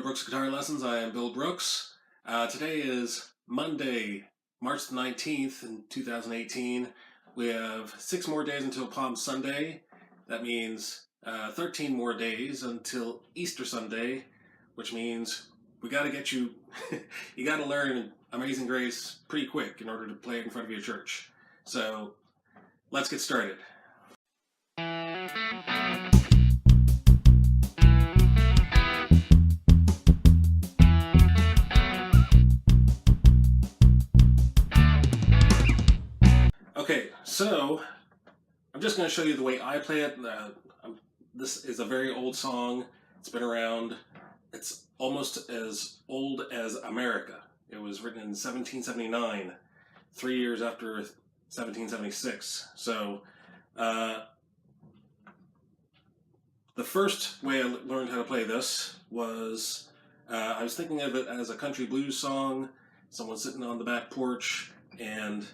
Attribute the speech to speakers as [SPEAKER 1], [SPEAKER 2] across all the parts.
[SPEAKER 1] Brooks Guitar Lessons. I am Bill Brooks. Today is Monday, March the 19th in 2018. We have 6 more days until Palm Sunday. That means 13 more days until Easter Sunday, which means we got to get you, you got to learn Amazing Grace pretty quick in order to play it in front of your church. So let's get started. Okay, so I'm just going to show you the way I play it. This is a very old song. It's been around. It's almost as old as America. It was written in 1779, 3 years after 1776. So the first way I learned how to play this was I was thinking of it as a country blues song, someone sitting on the back porch, and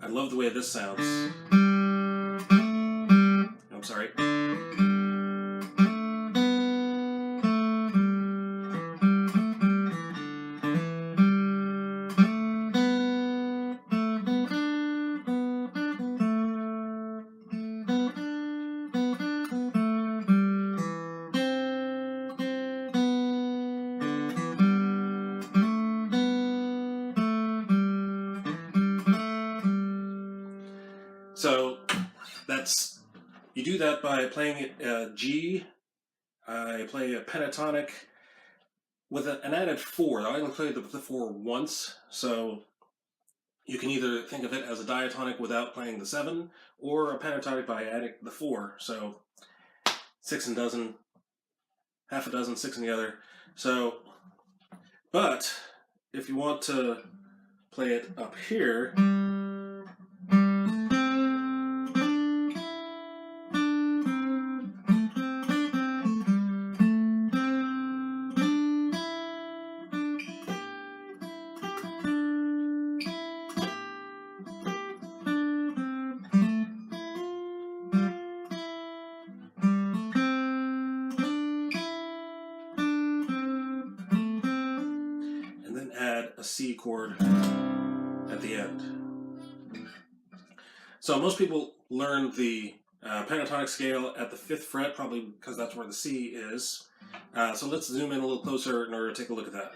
[SPEAKER 1] I love the way this sounds. I'm sorry. So you do that by playing it G. I play a pentatonic with an added 4. I only played the 4 once, so you can either think of it as a diatonic without playing the 7, or a pentatonic by adding the 4. So 6 and dozen, half a dozen, 6 in the other. So, but if you want to play it up here, add a C chord at the end. So most people learn the pentatonic scale at the 5th fret, probably because that's where the C is. So let's zoom in a little closer in order to take a look at that.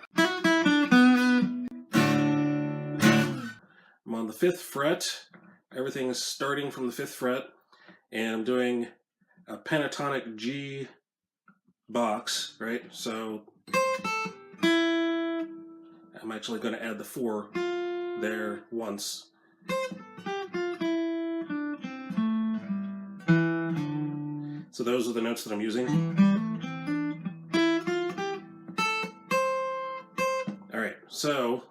[SPEAKER 1] I'm on the 5th fret. Everything is starting from the 5th fret, and I'm doing a pentatonic G box, right? So I'm actually going to add the 4 there once. So those are the notes that I'm using. Alright, so,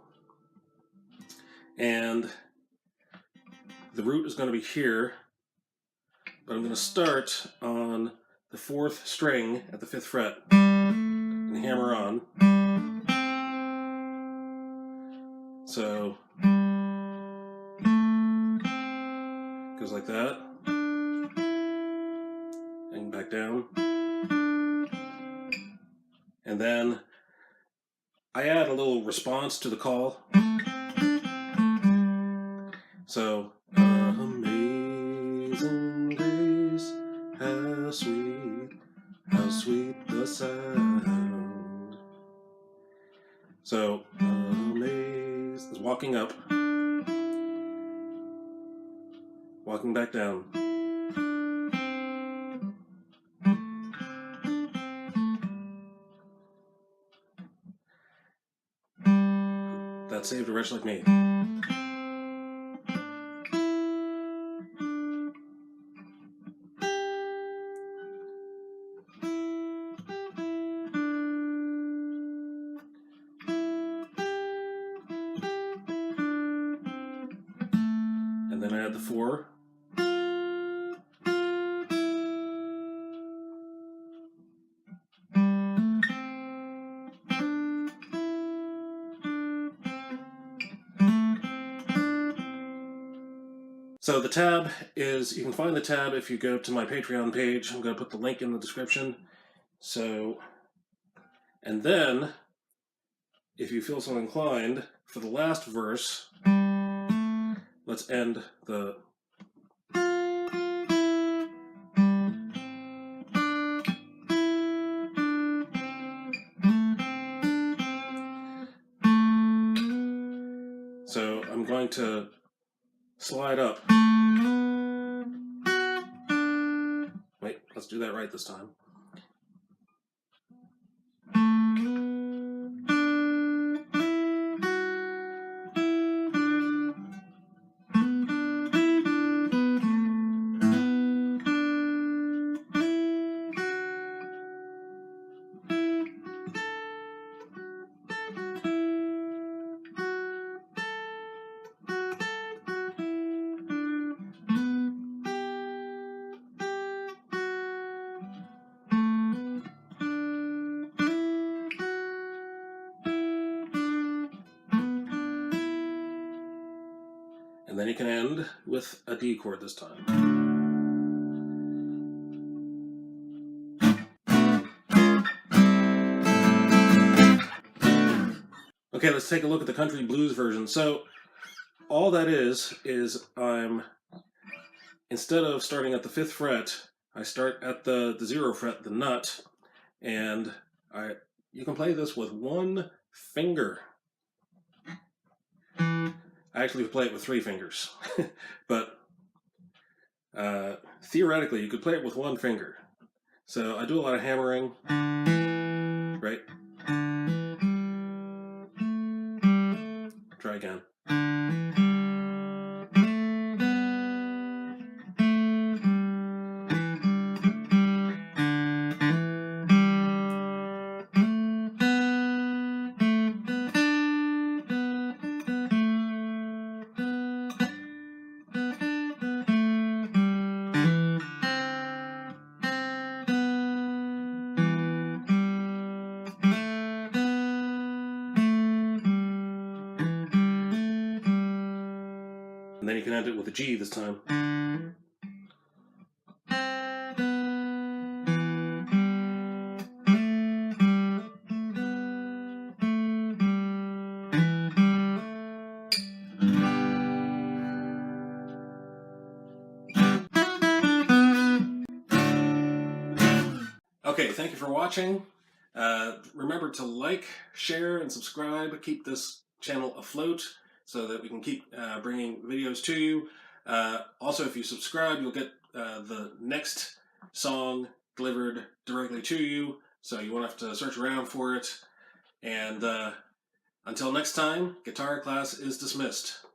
[SPEAKER 1] and the root is going to be here, but I'm going to start on the 4th string at the 5th fret and hammer on. So, goes like that, and back down, and then I add a little response to the call. So, amazing grace, how sweet the sound. So, amazing is walking up, walking back down. That saved a wretch like me. And then I add the 4. So the tab is, you can find the tab if you go to my Patreon page. I'm going to put the link in the description. So And then, if you feel so inclined, for the last verse, let's end the... So I'm going to slide up. Wait, let's do that right this time. And then you can end with a D chord this time. Okay, let's take a look at the country blues version. So all that is I'm, instead of starting at the 5th fret, I start at the 0 fret, the nut, and you can play this with 1 finger. I actually play it with 3 fingers, but theoretically you could play it with 1 finger. So I do a lot of hammering, right? Try again. And then you can end it with a G this time. Okay, thank you for watching. Remember to like, share, and subscribe. Keep this channel afloat so that we can keep bringing videos to you. Also, if you subscribe, you'll get the next song delivered directly to you, so you won't have to search around for it. And until next time, guitar class is dismissed.